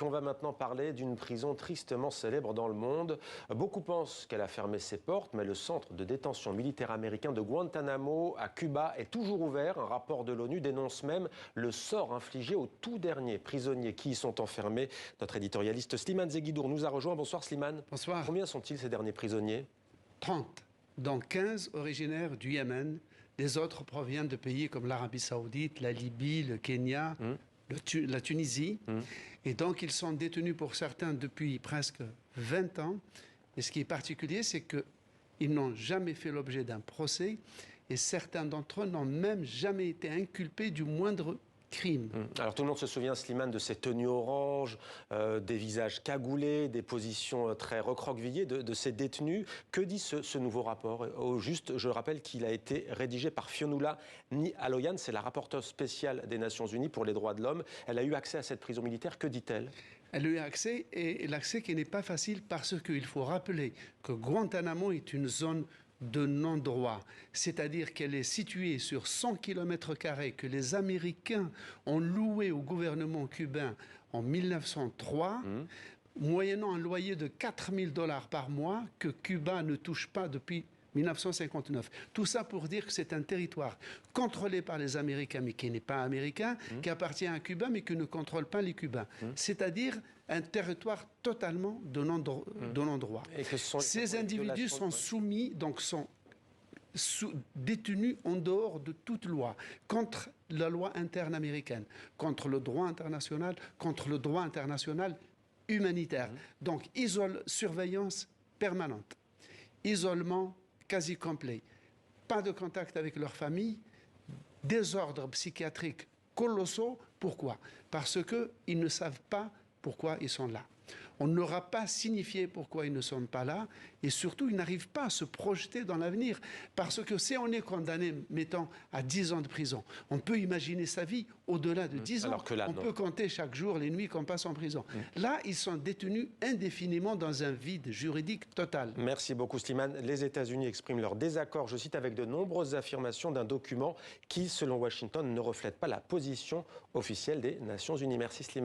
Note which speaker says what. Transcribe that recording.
Speaker 1: On va maintenant parler d'une prison tristement célèbre dans le monde. Beaucoup pensent qu'elle a fermé ses portes, mais le centre de détention militaire américain de Guantanamo à Cuba est toujours ouvert. Un rapport de l'ONU dénonce même le sort infligé aux tout derniers prisonniers qui y sont enfermés. Notre éditorialiste Slimane Zeguidour nous a rejoint. Bonsoir Slimane.
Speaker 2: Bonsoir.
Speaker 1: Combien sont-ils ces derniers prisonniers?
Speaker 2: 30, dont 15 originaires du Yémen. Les autres proviennent de pays comme l'Arabie Saoudite, la Libye, le Kenya, la Tunisie. Et donc, ils sont détenus pour certains depuis presque 20 ans. Et ce qui est particulier, c'est qu'ils n'ont jamais fait l'objet d'un procès. Et certains d'entre eux n'ont même jamais été inculpés du moindre crime.
Speaker 1: Alors tout le monde se souvient, Slimane, de ces tenues oranges, des visages cagoulés, des positions très recroquevillées de ces détenus. Que dit ce nouveau rapport? Au juste, je rappelle qu'il a été rédigé par Fionnuala Ni-Aloyan, c'est la rapporteure spéciale des Nations Unies pour les droits de l'homme. Elle a eu accès à cette prison militaire. Que dit-elle?
Speaker 2: Elle a eu accès, et l'accès qui n'est pas facile parce qu'il faut rappeler que Guantanamo est une zone de non-droit, c'est-à-dire qu'elle est située sur 100 km² que les Américains ont loué au gouvernement cubain en 1903, moyennant un loyer de 4 000 $ par mois que Cuba ne touche pas depuis 1959. Tout ça pour dire que c'est un territoire contrôlé par les Américains, mais qui n'est pas américain, qui appartient à Cuba, mais qui ne contrôle pas les Cubains. C'est-à-dire un territoire totalement de non-droit. Ces individus sont soumis, donc sont détenus en dehors de toute loi, contre la loi interne américaine, contre le droit international, contre le droit international humanitaire. Donc, surveillance permanente, isolement quasi complet, pas de contact avec leur famille, désordres psychiatriques colossaux. Pourquoi? Parce qu'ils ne savent pas pourquoi ils sont là. On ne leur a pas signifié pourquoi ils ne sont pas là, et surtout, ils n'arrivent pas à se projeter dans l'avenir. Parce que si on est condamné, mettons, à 10 ans de prison, on peut imaginer sa vie au-delà de 10 ans.
Speaker 1: Alors que là,
Speaker 2: on peut compter chaque jour les nuits qu'on passe en prison. Là, ils sont détenus indéfiniment dans un vide juridique total.
Speaker 1: Merci beaucoup Slimane. Les États-Unis expriment leur désaccord, je cite, avec de nombreuses affirmations d'un document qui, selon Washington, ne reflète pas la position officielle des Nations Unies. Merci Slimane.